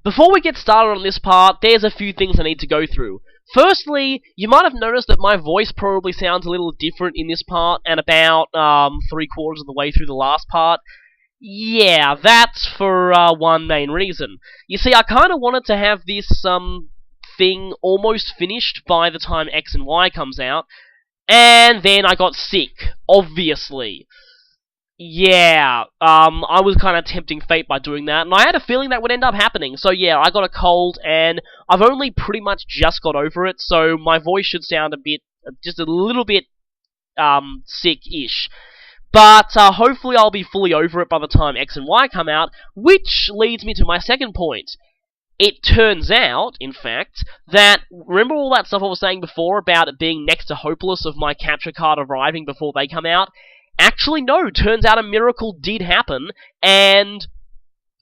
Before we get started on this part, there's a few things I need to go through. Firstly, you might have noticed that my voice probably sounds a little different in this part, and about 3/4 of the way through the last part. Yeah, that's for one main reason. You see, I kind of wanted to have this thing almost finished by the time X and Y comes out, and then I got sick, obviously. Yeah, I was kind of tempting fate by doing that, and I had a feeling that would end up happening. So yeah, I got a cold, and I've only pretty much just got over it, so my voice should sound just a little bit, sick-ish. But, hopefully I'll be fully over it by the time X and Y come out, which leads me to my second point. It turns out, in fact, that, remember all that stuff I was saying before about it being next to hopeless of my capture card arriving before they come out? Actually, no, turns out a miracle did happen, and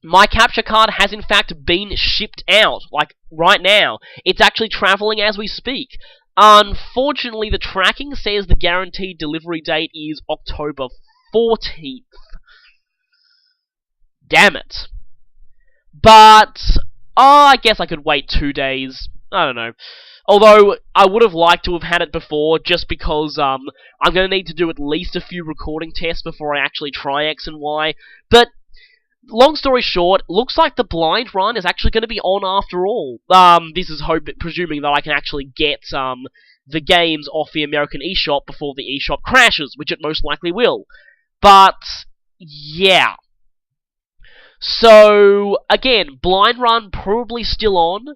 my capture card has in fact been shipped out, like, right now. It's actually traveling as we speak. Unfortunately, the tracking says the guaranteed delivery date is October 14th. Damn it. But, I guess I could wait 2 days. I don't know. Although, I would have liked to have had it before, just because, I'm going to need to do at least a few recording tests before I actually try X and Y. But, long story short, looks like the blind run is actually going to be on after all. This is presuming that I can actually get, the games off the American eShop before the eShop crashes, which it most likely will. But, yeah. So, again, blind run probably still on,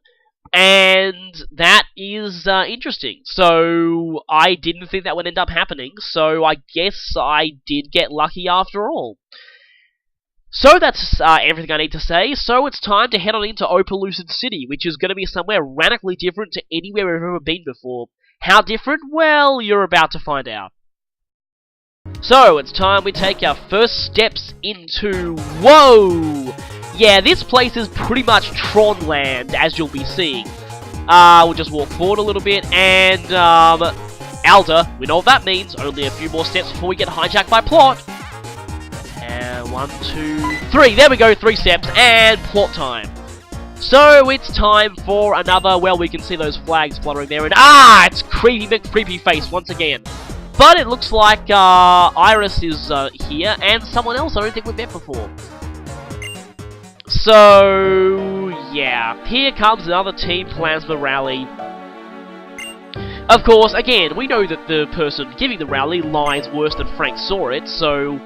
and that is interesting. So, I didn't think that would end up happening, so I guess I did get lucky after all. So that's everything I need to say, so it's time to head on into Opelucid City, which is going to be somewhere radically different to anywhere we've ever been before. How different? Well, you're about to find out. So, it's time we take our first steps into... Whoa! Yeah, this place is pretty much Tron land, as you'll be seeing. We'll just walk forward a little bit, and, Alda, we know what that means, only a few more steps before we get hijacked by plot. And 1, 2, 3, there we go, 3 steps, and plot time. So, it's time for another, well, we can see those flags fluttering there, and it's Creepy McCreepy Face once again. But it looks like, Iris is, here, and someone else I don't think we've met before. So, yeah, here comes another Team Plasma rally. Of course, again, we know that the person giving the rally lies worse than Frank saw it, so...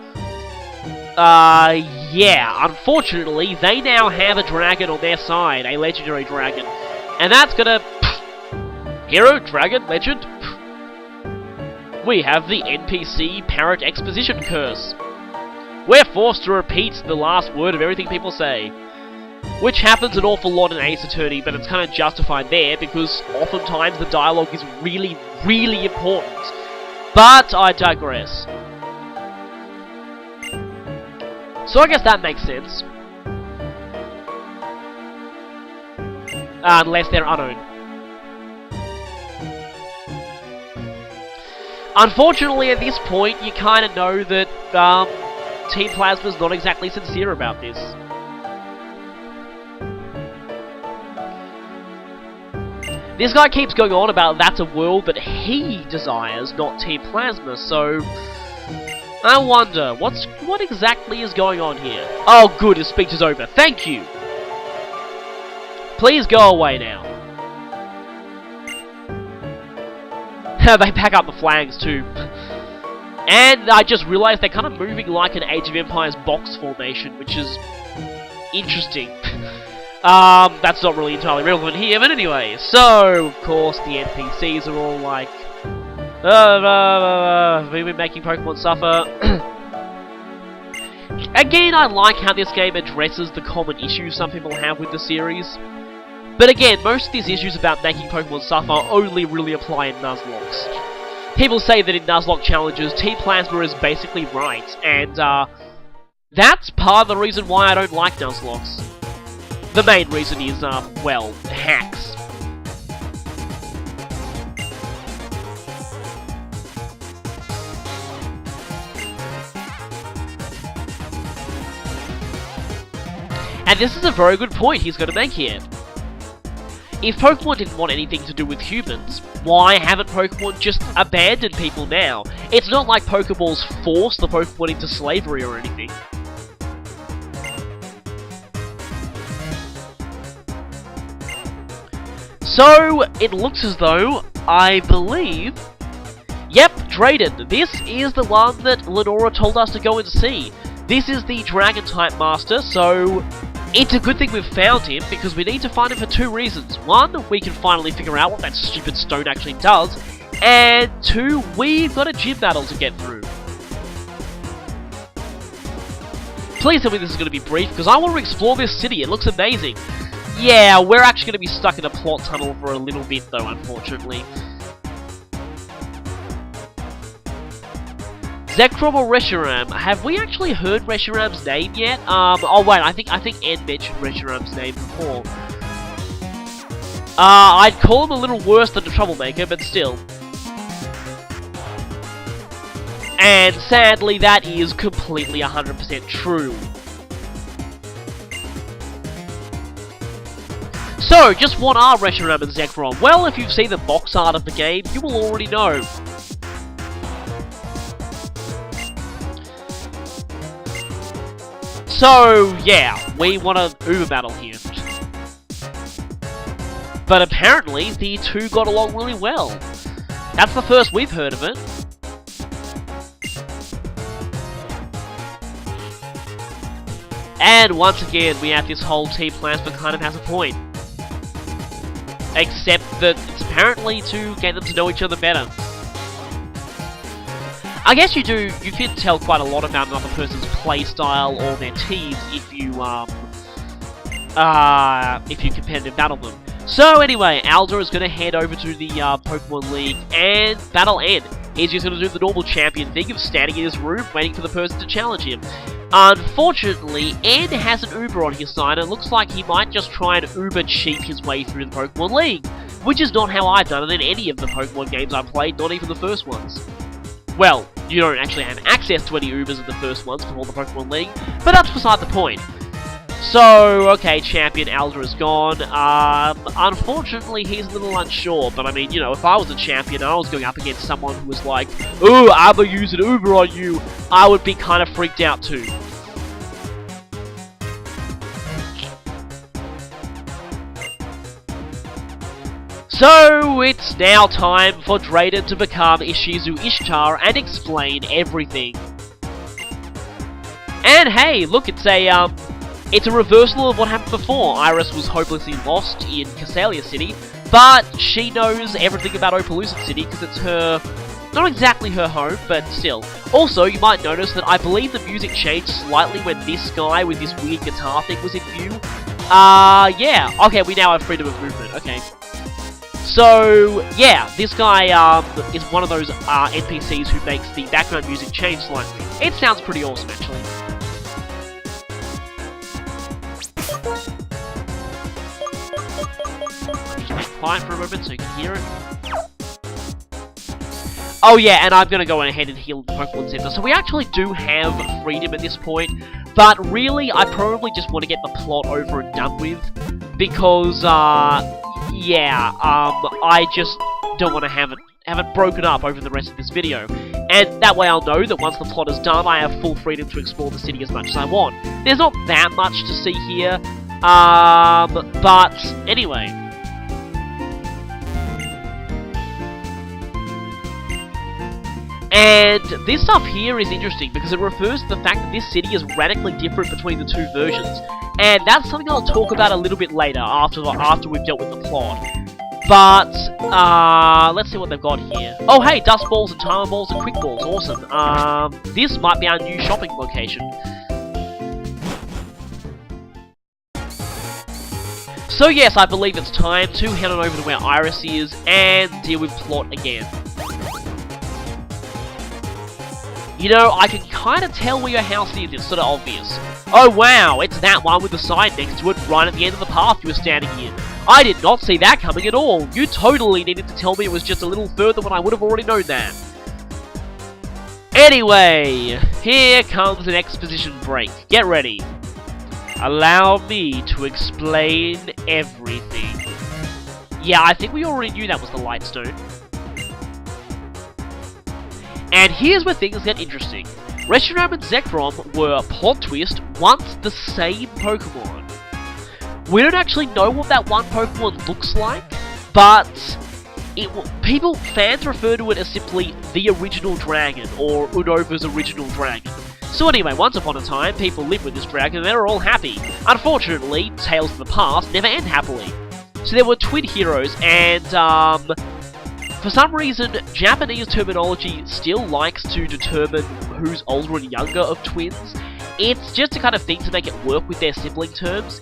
yeah, unfortunately, they now have a dragon on their side, a legendary dragon. And that's gonna... Hero, dragon, legend... We have the NPC Parrot Exposition curse. We're forced to repeat the last word of everything people say. Which happens an awful lot in Ace Attorney, but it's kind of justified there, because oftentimes the dialogue is really, really important. But I digress. So I guess that makes sense. Unless they're unknown. Unfortunately, at this point, you kind of know that, Team Plasma's not exactly sincere about this. This guy keeps going on about that's a world that he desires, not Team Plasma, so... I wonder, what exactly is going on here? Oh good, his speech is over. Thank you! Please go away now. They pack up the flags too. And I just realized they're kind of moving like an Age of Empires box formation, which is interesting. That's not really entirely relevant here, but anyway. So, of course, the NPCs are all like... we've been making Pokemon suffer. Again, I like how this game addresses the common issues some people have with the series. But again, most of these issues about making Pokemon suffer only really apply in Nuzlocke. People say that in Nuzlocke challenges, Team Plasma is basically right, and that's part of the reason why I don't like Nuzlocks. The main reason is, well, hacks. And this is a very good point he's going to make here. If Pokemon didn't want anything to do with humans, why haven't Pokemon just abandoned people now? It's not like Pokeballs force the Pokemon into slavery or anything. So, it looks as though, I believe... Yep, Drayden. This is the one that Lenora told us to go and see. This is the Dragon-type Master, so... It's a good thing we've found him, because we need to find him for two reasons. One, we can finally figure out what that stupid stone actually does. And two, we've got a gym battle to get through. Please tell me this is going to be brief, because I want to explore this city. It looks amazing. Yeah, we're actually going to be stuck in a plot tunnel for a little bit, though, unfortunately. Zekrom or Reshiram? Have we actually heard Reshiram's name yet? Oh wait, I think Ed mentioned Reshiram's name before. I'd call him a little worse than a troublemaker, but still. And sadly, that is completely 100% true. So, just what are Reshiram and Zekrom? Well, if you've seen the box art of the game, you will already know. So, yeah, we want a Uber battle here. But apparently, the two got along really well. That's the first we've heard of it. And once again, we have this whole team plasma kind of has a point. Except that it's apparently to get them to know each other better. I guess you can tell quite a lot about another person's playstyle or their team if you competitive battle them. So anyway, Alder is going to head over to the Pokemon League and battle Ed. He's just going to do the normal champion thing of standing in his room waiting for the person to challenge him. Unfortunately, Ed has an Uber on his side and it looks like he might just try and Uber cheat his way through the Pokemon League, which is not how I've done it in any of the Pokemon games I've played, not even the first ones. Well, you don't actually have access to any Ubers in the first ones before the Pokemon League, but that's beside the point. So, okay, champion Alder is gone. Unfortunately, he's a little unsure, but I mean, you know, if I was a champion and I was going up against someone who was like, "Ooh, I'm gonna use an Uber on you," I would be kind of freaked out too. So, it's now time for Drayden to become Ishizu Ishtar and explain everything. And hey, look, it's a reversal of what happened before. Iris was hopelessly lost in Casalia City, but she knows everything about Opelucid City because it's her, not exactly her home, but still. Also, you might notice that I believe the music changed slightly when this guy with this weird guitar thing was in view. Yeah. Okay, we now have freedom of movement. Okay. So, yeah, this guy is one of those NPCs who makes the background music change slightly. It sounds pretty awesome, actually. Just be quiet for a moment so you can hear it. Oh yeah, and I'm going to go ahead and heal the Pokemon Center. So we actually do have freedom at this point, but really, I probably just want to get the plot over and done with, because, yeah, I just don't want to have it broken up over the rest of this video. And that way I'll know that once the plot is done, I have full freedom to explore the city as much as I want. There's not that much to see here, but anyway. And this stuff here is interesting because it refers to the fact that this city is radically different between the two versions. And that's something I'll talk about a little bit later after we've dealt with the plot. But, let's see what they've got here. Oh hey, Dust Balls and Timer Balls and Quick Balls, awesome. This might be our new shopping location. So yes, I believe it's time to head on over to where Iris is and deal with plot again. You know, I can kind of tell where your house is, it's sort of obvious. Oh wow, it's that one with the sign next to it right at the end of the path you were standing in. I did not see that coming at all. You totally needed to tell me it was just a little further when I would have already known that. Anyway, here comes an exposition break. Get ready. Allow me to explain everything. Yeah, I think we already knew that was the Lightstone. And here's where things get interesting. Reshiram and Zekrom were, plot twist, once the same Pokemon. We don't actually know what that one Pokemon looks like, but fans refer to it as simply the original dragon, or Unova's original dragon. So anyway, once upon a time, people lived with this dragon and they were all happy. Unfortunately, tales of the past never end happily. So there were twin heroes, and for some reason, Japanese terminology still likes to determine who's older and younger of twins. It's just a kind of thing to make it work with their sibling terms.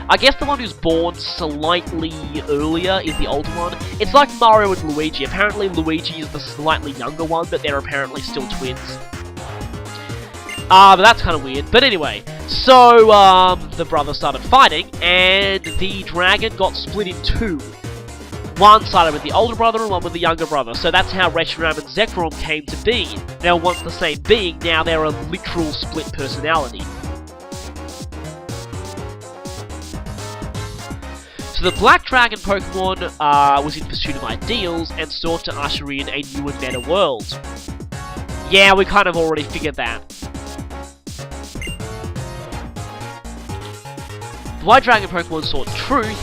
I guess the one who's born slightly earlier is the older one. It's like Mario and Luigi. Apparently Luigi is the slightly younger one, but they're apparently still twins. But that's kind of weird. But anyway, so the brothers started fighting, and the dragon got split in two. One sided with the older brother and one with the younger brother. So that's how Reshiram and Zekrom came to be. They were once the same being, now they're a literal split personality. So the Black Dragon Pokemon was in pursuit of ideals and sought to usher in a new and better world. Yeah, we kind of already figured that. The White Dragon Pokemon sought truth,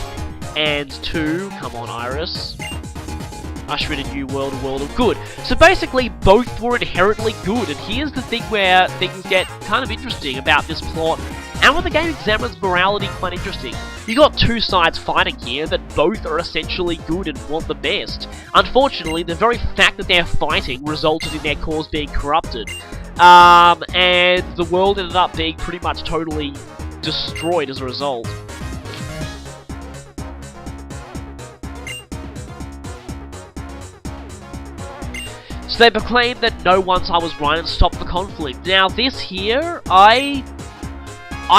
and to, come on Iris, usher in a new world, a world of good. So basically, both were inherently good, and here's the thing where things get kind of interesting about this plot, and where the game examines morality quite interesting. You got two sides fighting here that both are essentially good and want the best. Unfortunately, the very fact that they're fighting resulted in their cause being corrupted, and the world ended up being pretty much totally destroyed as a result. So they proclaimed that no one side was right and stopped the conflict. Now this here, I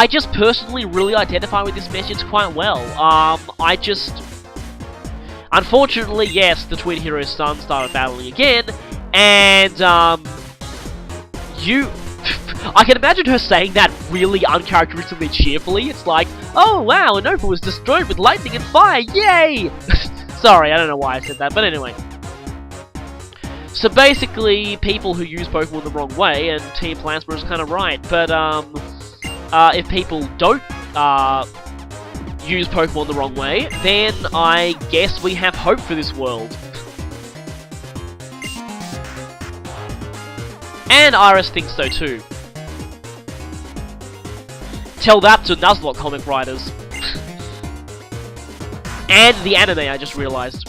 just personally really identify with this message quite well. Unfortunately, yes, the twin hero's son started battling again, and I can imagine her saying that really uncharacteristically cheerfully. It's like, oh wow, Unova was destroyed with lightning and fire, yay! Sorry, I don't know why I said that, but anyway. So basically, people who use Pokemon the wrong way, and Team Plasma is kind of right, but if people don't use Pokemon the wrong way, then I guess we have hope for this world. And Iris thinks so too. Tell that to Nuzlocke comic writers. And the anime, I just realized.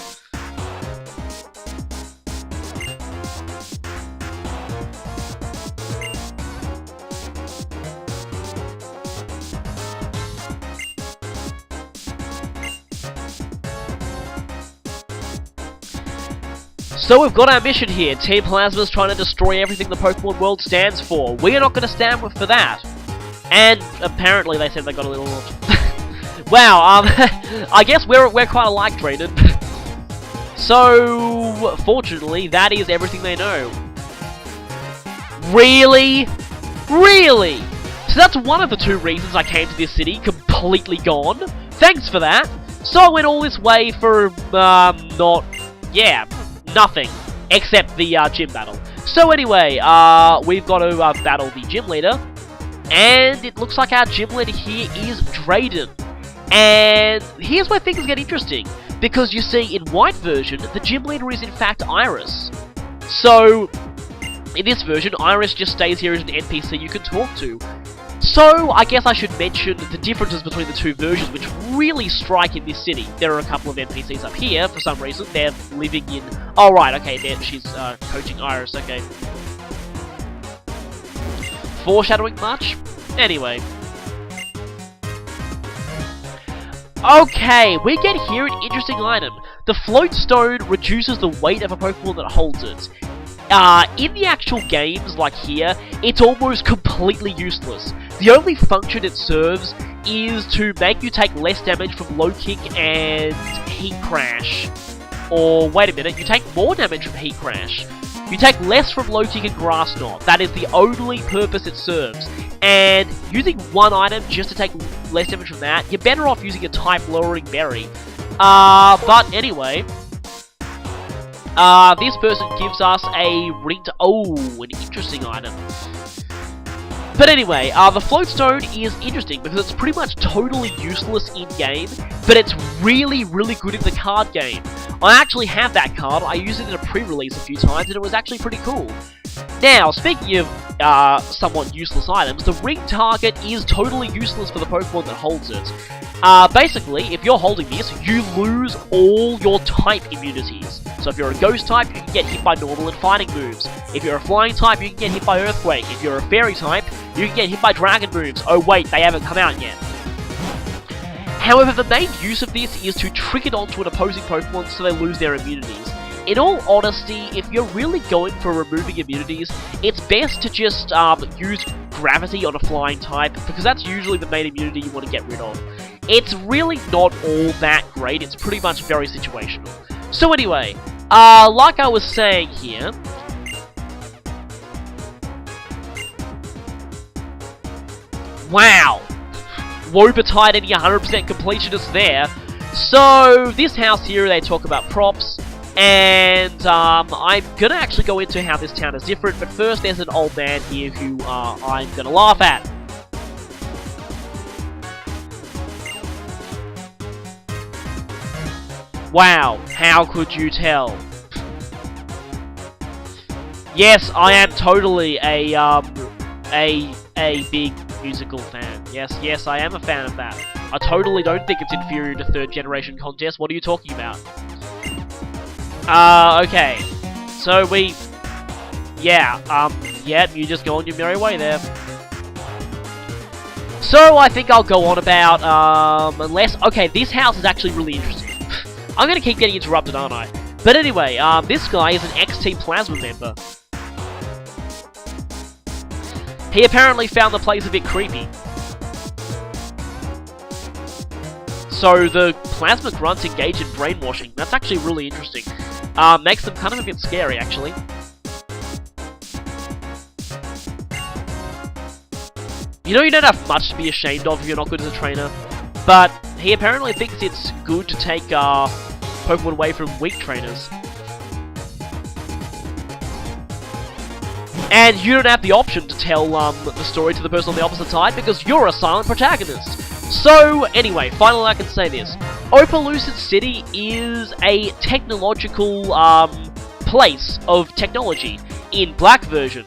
So we've got our mission here. Team Plasma's trying to destroy everything the Pokemon world stands for. We're not going to stand for that. And apparently they said they got a little... Wow, I guess we're quite alike, Drayden. So, fortunately, that is everything they know. Really? Really? So that's one of the two reasons I came to this city, completely gone. Thanks for that. So I went all this way for, nothing, except the gym battle. So anyway, we've got to battle the gym leader, and it looks like our gym leader here is Drayden. And here's where things get interesting, because you see, in white version, the gym leader is in fact Iris. So, in this version, Iris just stays here as an NPC you can talk to. So, I guess I should mention the differences between the two versions, which really strike in this city. There are a couple of NPCs up here, for some reason. They're living in... Oh, right, okay, she's coaching Iris, okay. Foreshadowing much? Anyway. Okay, we get here an interesting item. The Float Stone reduces the weight of a Pokemon that holds it. In the actual games, like here, it's almost completely useless. The only function it serves is to make you take less damage from Low Kick and Heat Crash. Or, wait a minute, you take more damage from Heat Crash. You take less from Low Kick and Grass Knot. That is the only purpose it serves. and using one item just to take less damage from that, you're better off using a type-lowering berry. But anyway, this person gives us a ring to... Oh, an interesting item. But anyway, the floatstone is interesting because it's pretty much totally useless in-game, but it's really, really good in the card game. I actually have that card. I used it in a pre-release a few times, and it was actually pretty cool. Now, speaking of somewhat useless items, the ring target is totally useless for the Pokemon that holds it. Basically, if you're holding this, you lose all your type immunities. So if you're a ghost type, you can get hit by normal and fighting moves. If you're a flying type, you can get hit by earthquake. If you're a fairy type, you can get hit by dragon moves. Oh wait, they haven't come out yet. However, the main use of this is to trick it onto an opposing Pokemon so they lose their immunities. In all honesty, if you're really going for removing immunities, it's best to just use gravity on a flying type, because that's usually the main immunity you want to get rid of. It's really not all that great, it's pretty much very situational. So anyway, like I was saying here, wow! Wobetide any 100% completionist there. So, this house here, they talk about props, and I'm gonna actually go into how this town is different, but first there's an old man here who I'm gonna laugh at. Wow, how could you tell? Yes, I am totally a big musical fan. Yes, I am a fan of that. I totally don't think it's inferior to third generation contests. What are you talking about? Okay. So yeah, you just go on your merry way there. So I think I'll go on about, okay, this house is actually really interesting. I'm gonna keep getting interrupted, aren't I? But anyway, this guy is an XT Plasma member. He apparently found the place a bit creepy. So the Plasma Grunts engage in brainwashing. That's actually really interesting. Makes them kind of a bit scary, actually. You know, you don't have much to be ashamed of if you're not good as a trainer, but he apparently thinks it's good to take Pokemon away from weak trainers. And you don't have the option to tell the story to the person on the opposite side because you're a silent protagonist. So, anyway, finally I can say this. Opelucid City is a technological place of technology in Black version.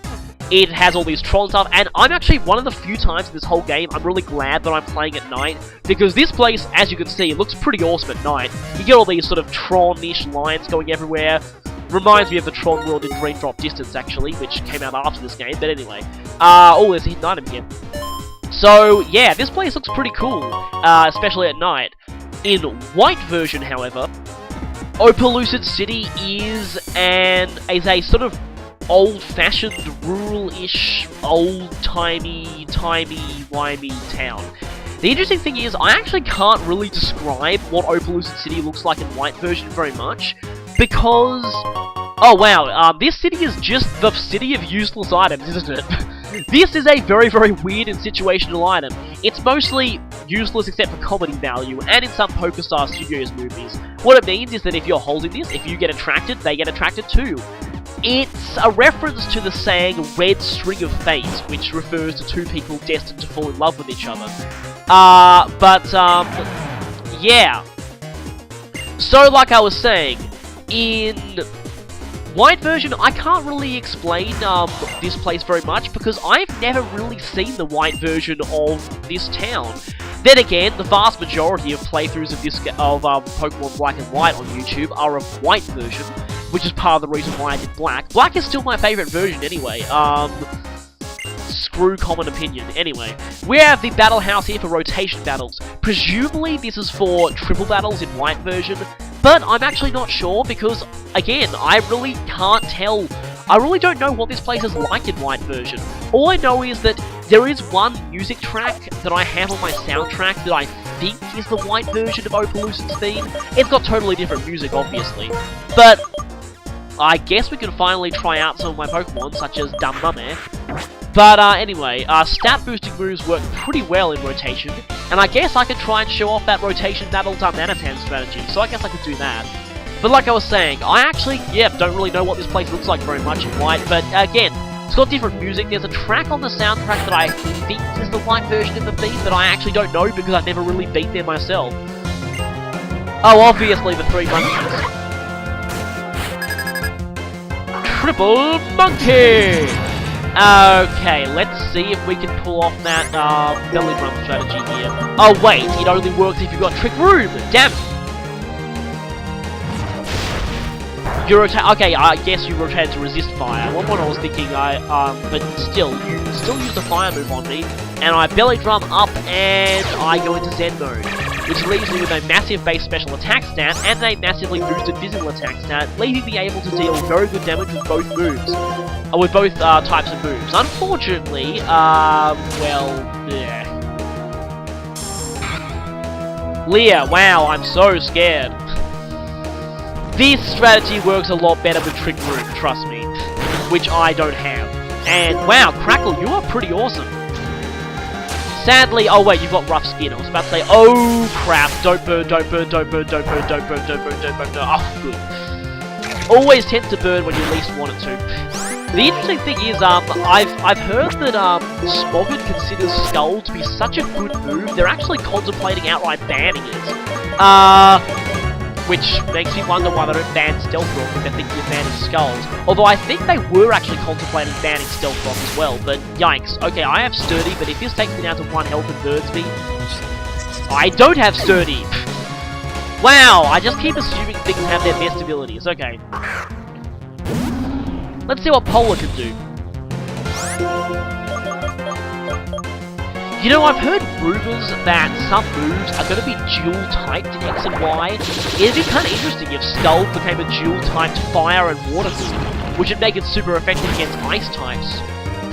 It has all these Tron stuff, and I'm actually one of the few times in this whole game I'm really glad that I'm playing at night, because this place, as you can see, it looks pretty awesome at night. You get all these sort of Tron-ish lines going everywhere. Reminds me of the Tron world in Green Drop Distance, actually, which came out after this game, but anyway. Oh, there's a hidden item again. So, yeah, this place looks pretty cool, especially at night. In white version, however, Opelucid City is a sort of old-fashioned, rural-ish, old-timey, timey-wimey town. The interesting thing is, I actually can't really describe what Opelucid City looks like in white version very much, because... Oh wow, this city is just the city of useless items, isn't it? This is a very, very weird and situational item. It's mostly useless except for comedy value, and in some PokerStar Studios movies. What it means is that if you're holding this, if you get attracted, they get attracted too. It's a reference to the saying Red String of Fate, which refers to two people destined to fall in love with each other. Yeah. So, like I was saying, in white version, I can't really explain this place very much, because I've never really seen the white version of this town. Then again, the vast majority of playthroughs of Pokemon Black and White on YouTube are of white version, which is part of the reason why I did Black. Black is still my favourite version anyway, screw common opinion. Anyway, we have the battle house here for rotation battles. Presumably this is for triple battles in white version, but I'm actually not sure because, again, I really can't tell. I really don't know what this place is like in white version. All I know is that there is one music track that I have on my soundtrack that I think is the white version of Opelucid's theme. It's got totally different music, obviously, but I guess we can finally try out some of my Pokemon, such as Dumbummer. But anyway, stat boosting moves work pretty well in rotation, and I guess I could try and show off that rotation battle Nanatan strategy, so I guess I could do that. But like I was saying, I actually, don't really know what this place looks like very much in white, but again, it's got different music. There's a track on the soundtrack that I think is the white version of the theme that I actually don't know because I've never really beat there myself. Oh, obviously the 3 monkeys. Triple monkey! Okay, let's see if we can pull off that belly drum strategy here. Oh wait, it only works if you've got Trick Room! Damn it! You rotate. Okay, I guess you rotated to resist fire. One point I was thinking, but still, you still use the fire move on me, and I belly drum up, and I go into Zen mode, which leaves me with a massive base special attack stat and a massively boosted physical attack stat, leaving me able to deal very good damage with both moves, with both types of moves. Unfortunately, Leah, wow, I'm so scared. This strategy works a lot better with Trick Room, trust me, which I don't have. And wow, Crackle, you are pretty awesome. Sadly, oh wait, you've got rough skin. I was about to say, oh crap, don't burn, don't burn, don't burn, don't burn, don't burn, don't burn, don't burn, oh good. Always tends to burn when you least want it to. The interesting thing is, I've heard that Smoggin considers Skull to be such a good move, they're actually contemplating outright banning it. Which makes me wonder why they don't ban Stealth Rock if they're thinking of banning Skulls. Although I think they were actually contemplating banning Stealth Rock as well, but yikes. Okay, I have Sturdy, but if this takes me down to 1 health and burns me... I don't have Sturdy! Wow, I just keep assuming things have their best abilities. Okay. Let's see what Polar can do. You know, I've heard rumours that some moves are going to be dual-typed in X and Y. It'd be kind of interesting if Skull became a dual-typed fire and water move, which would make it super effective against ice types,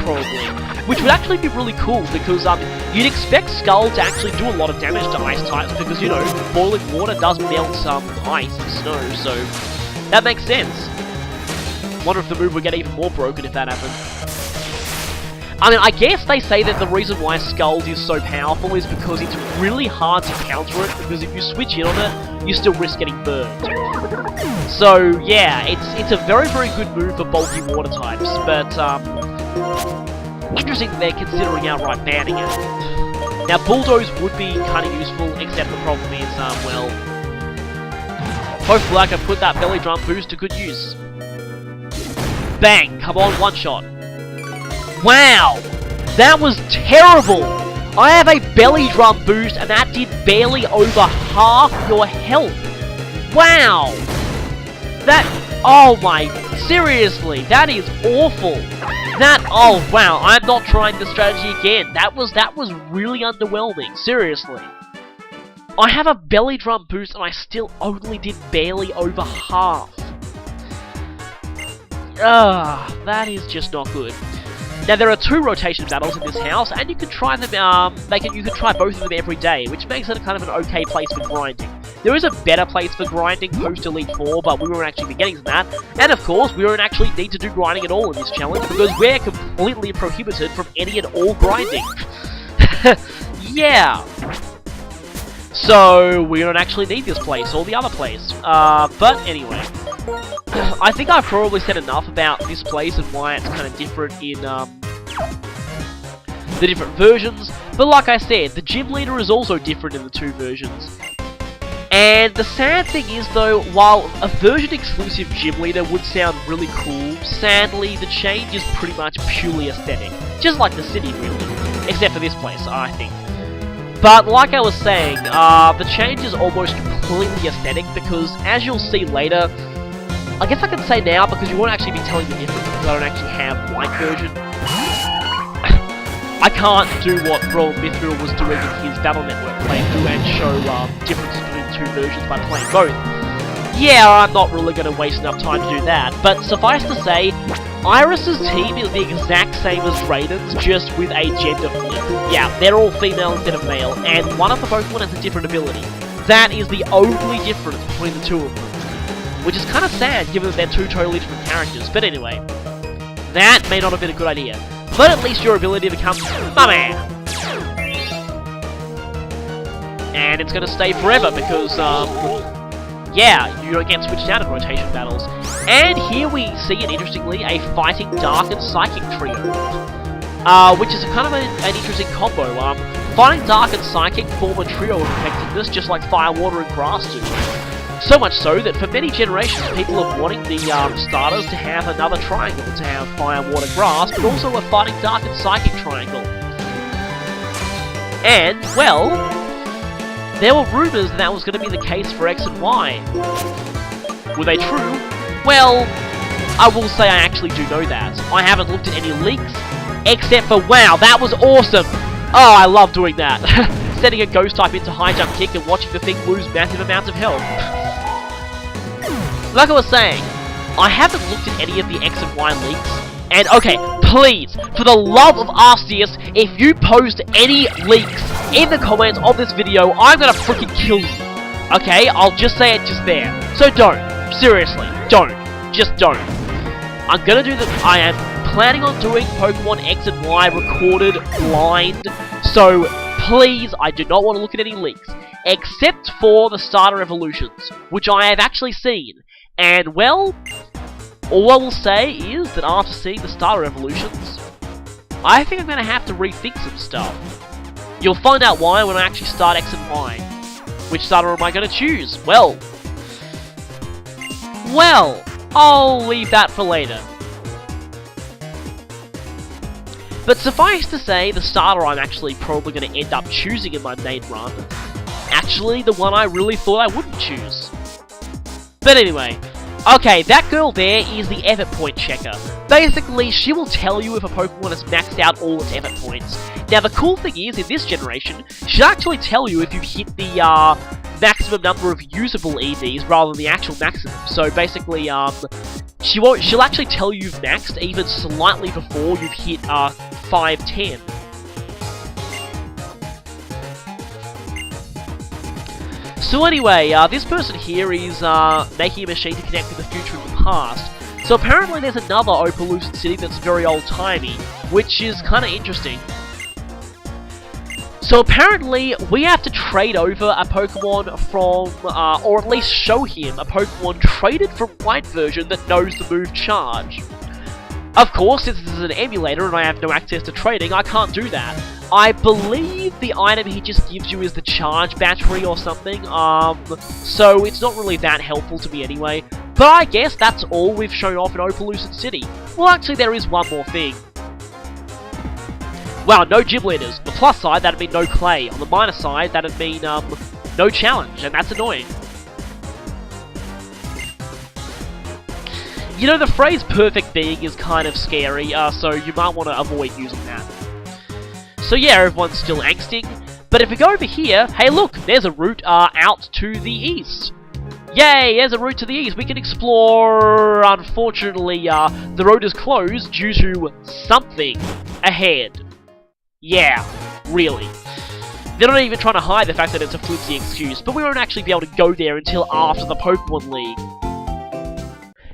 probably. Which would actually be really cool, because you'd expect Skull to actually do a lot of damage to ice types, because, you know, boiling water does melt some ice and snow, so that makes sense. Wonder if the move would get even more broken if that happened. I mean, I guess they say that the reason why Skulls is so powerful is because it's really hard to counter it, because if you switch in on it, you still risk getting burned. So, yeah, it's a very, very good move for bulky water types, but, interesting they're considering outright banning it. Now, Bulldoze would be kind of useful, except the problem is, well, hopefully I can put that belly drum boost to good use. Bang! Come on, one shot. Wow! That was terrible! I have a belly drum boost and that did barely over half your health. Wow! That... oh my... seriously, that is awful. That... oh wow, I'm not trying the strategy again. That was really underwhelming, seriously. I have a belly drum boost and I still only did barely over half. That is just not good. Now there are 2 rotation battles in this house, and you can try them. You can try both of them every day, which makes it kind of an okay place for grinding. There is a better place for grinding post Elite 4, but we won't actually be getting to that. And of course, we don't actually need to do grinding at all in this challenge because we're completely prohibited from any and all grinding. Yeah. So we don't actually need this place or the other place. But anyway. I think I've probably said enough about this place and why it's kind of different in the different versions, but like I said, the gym leader is also different in the 2 versions. And the sad thing is though, while a version exclusive gym leader would sound really cool, sadly the change is pretty much purely aesthetic, just like the city really, except for this place, I think. But like I was saying, the change is almost completely aesthetic because, as you'll see later, I guess I can say now because you won't actually be telling the difference because I don't actually have white version. I can't do what Brawl Mithril was doing in his Battle Network playthrough and show differences between the 2 versions by playing both. Yeah, I'm not really going to waste enough time to do that, but suffice to say, Iris's team is the exact same as Drayden's, just with a gender flip. Yeah, they're all female instead of male, and one of the Pokemon has a different ability. That is the only difference between the 2 of them. Which is kind of sad, given that they're 2 totally different characters. But anyway, that may not have been a good idea. but at least your ability becomes my man. And it's going to stay forever because, yeah, you don't get switched out in rotation battles. And here we see, and interestingly, a Fighting Dark and Psychic trio, which is kind of an interesting combo. Fighting Dark and Psychic form a trio of effectiveness, just like Fire, Water, and Grass do. So much so that for many generations, people have wanting the starters to have another triangle, to have Fire, Water, Grass, but also a Fighting Dark and Psychic triangle. And, well, there were rumours that was going to be the case for X and Y. Were they true? Well, I will say I actually do know that. I haven't looked at any leaks, except for, wow, that was awesome! Oh, I love doing that. Setting a ghost type into high jump kick and watching the thing lose massive amounts of health. Like I was saying, I haven't looked at any of the X and Y leaks, and okay, please, for the love of Arceus, if you post any leaks in the comments of this video, I'm gonna freaking kill you. Okay, I'll just say it just there. So don't. Seriously, don't. Just don't. I'm gonna do I am planning on doing Pokemon X and Y recorded blind, so please, I do not want to look at any leaks, except for the starter evolutions, which I have actually seen. And, well, all I will say is that after seeing the starter evolutions, I think I'm going to have to rethink some stuff. You'll find out why when I actually start X and Y. Which starter am I going to choose? Well, I'll leave that for later. But suffice to say, the starter I'm actually probably going to end up choosing in my main run, actually the one I really thought I wouldn't choose. But anyway, okay, that girl there is the effort point checker. Basically, she will tell you if a Pokemon has maxed out all its effort points. Now, the cool thing is, in this generation, she'll actually tell you if you've hit the maximum number of usable EVs rather than the actual maximum. So basically, she'll actually tell you you've maxed even slightly before you've hit 510. So anyway, this person here is making a machine to connect with the future and the past. So apparently there's another Opaloosa City that's very old-timey, which is kind of interesting. So apparently we have to trade over a Pokemon from, or at least show him a Pokemon traded from White version that knows the move Charge. Of course, since this is an emulator and I have no access to trading, I can't do that. I believe the item he just gives you is the charge battery or something, so it's not really that helpful to me anyway. But I guess that's all we've shown off in Opaloosa City. Well, actually, there is one more thing. Wow, no gym leaders. On the plus side, that'd mean no clay. On the minus side, that'd mean, no challenge, and that's annoying. You know, the phrase perfect being is kind of scary, so you might want to avoid using that. So yeah, everyone's still angsting, but if we go over here, hey look, there's a route out to the east. Yay, there's a route to the east. We can explore. Unfortunately, the road is closed due to something ahead. Yeah, really. They're not even trying to hide the fact that it's a flimsy excuse, but we won't actually be able to go there until after the Pokemon League.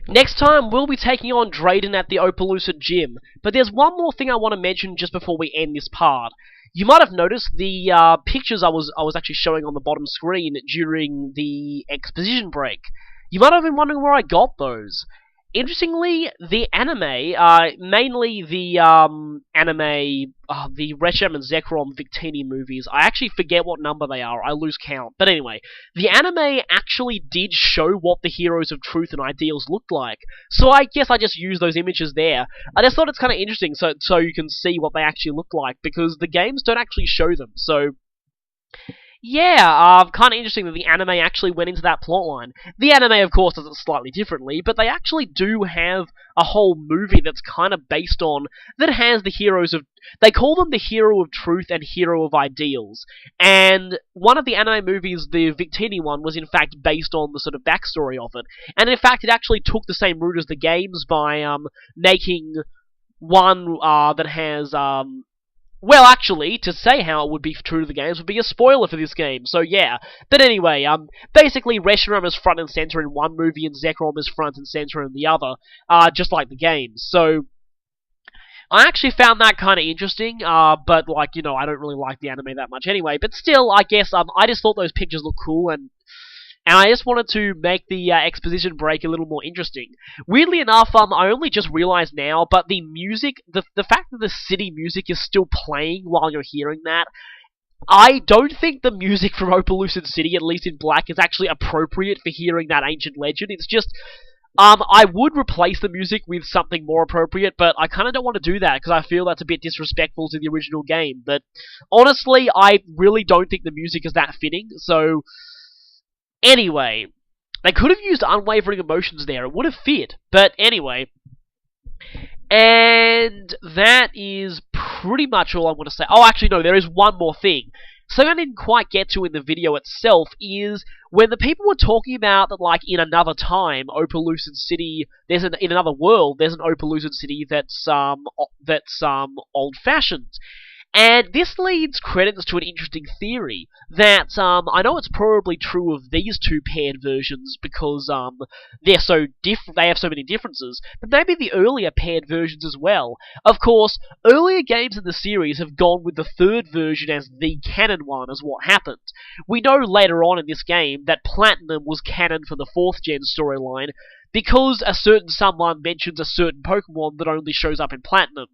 Next time, we'll be taking on Drayden at the Opaloosa Gym, but there's one more thing I want to mention just before we end this part. You might have noticed the pictures I was actually showing on the bottom screen during the Exposition break. You might have been wondering where I got those. Interestingly, the anime, mainly the anime, the Reshiram and Zekrom Victini movies, I actually forget what number they are, I lose count. But anyway, the anime actually did show what the heroes of truth and ideals looked like. So I guess I just used those images there. I just thought it's kind of interesting so you can see what they actually look like, because the games don't actually show them, so... Yeah, kind of interesting that the anime actually went into that plotline. The anime, of course, does it slightly differently, but they actually do have a whole movie that's kind of based on, that has the heroes of, they call them the hero of truth and hero of ideals. And one of the anime movies, the Victini one, was in fact based on the sort of backstory of it. And in fact, it actually took the same route as the games by making one that has... Well, actually, to say how it would be true to the games would be a spoiler for this game, so yeah. But anyway, basically Reshiram is front and center in one movie and Zekrom is front and center in the other, just like the games. So, I actually found that kind of interesting, but, like, you know, I don't really like the anime that much anyway. But still, I guess, I just thought those pictures looked cool, and I just wanted to make the exposition break a little more interesting. Weirdly enough, I only just realized now, but the music, the fact that the city music is still playing while you're hearing that, I don't think the music from Opelucid City, at least in Black, is actually appropriate for hearing that ancient legend. It's just, I would replace the music with something more appropriate, but I kind of don't want to do that, because I feel that's a bit disrespectful to the original game. But, honestly, I really don't think the music is that fitting, so... Anyway, they could have used Unwavering Emotions there, it would have fit, but anyway... And that is pretty much all I'm going to say. Oh, actually, no, there is one more thing. Something I didn't quite get to in the video itself is when the people were talking about that, like, in another time, Opelucid City, in another world, there's an Opelucid City that's old-fashioned. And this leads credence to an interesting theory that, I know it's probably true of these two paired versions because, they're so they have so many differences, but maybe the earlier paired versions as well. Of course, earlier games in the series have gone with the third version as the canon one as what happened. We know later on in this game that Platinum was canon for the 4th gen storyline because a certain someone mentions a certain Pokemon that only shows up in Platinum.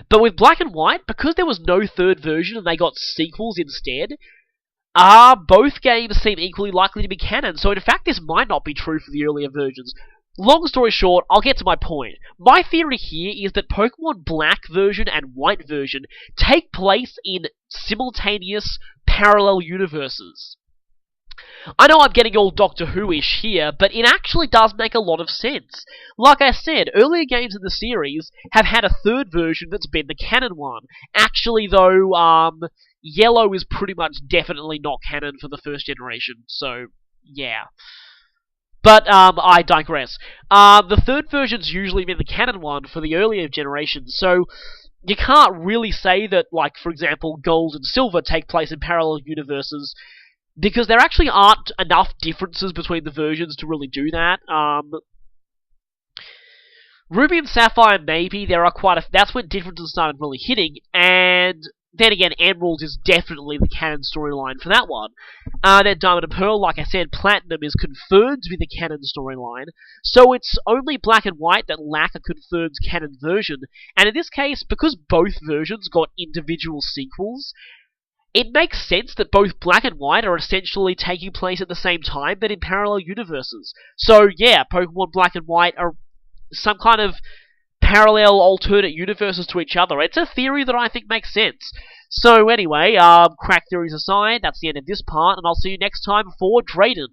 But with Black and White, because there was no third version and they got sequels instead, both games seem equally likely to be canon, so in fact this might not be true for the earlier versions. Long story short, I'll get to my point. My theory here is that Pokemon Black version and White version take place in simultaneous parallel universes. I know I'm getting all Doctor Who-ish here, but it actually does make a lot of sense. Like I said, earlier games in the series have had a third version that's been the canon one. Actually, though, Yellow is pretty much definitely not canon for the first generation, so, yeah. But, I digress. The third version's usually been the canon one for the earlier generations, so you can't really say that, like, for example, Gold and Silver take place in parallel universes, because there actually aren't enough differences between the versions to really do that. Ruby and Sapphire, maybe, there are that's when differences started really hitting, and then again, Emerald is definitely the canon storyline for that one. Then Diamond and Pearl, like I said, Platinum is confirmed to be the canon storyline, so it's only Black and White that lack a confirmed canon version, and in this case, because both versions got individual sequels, it makes sense that both Black and White are essentially taking place at the same time, but in parallel universes. So yeah, Pokemon Black and White are some kind of parallel alternate universes to each other. It's a theory that I think makes sense. So anyway, crack theories aside, that's the end of this part, and I'll see you next time for Drayden.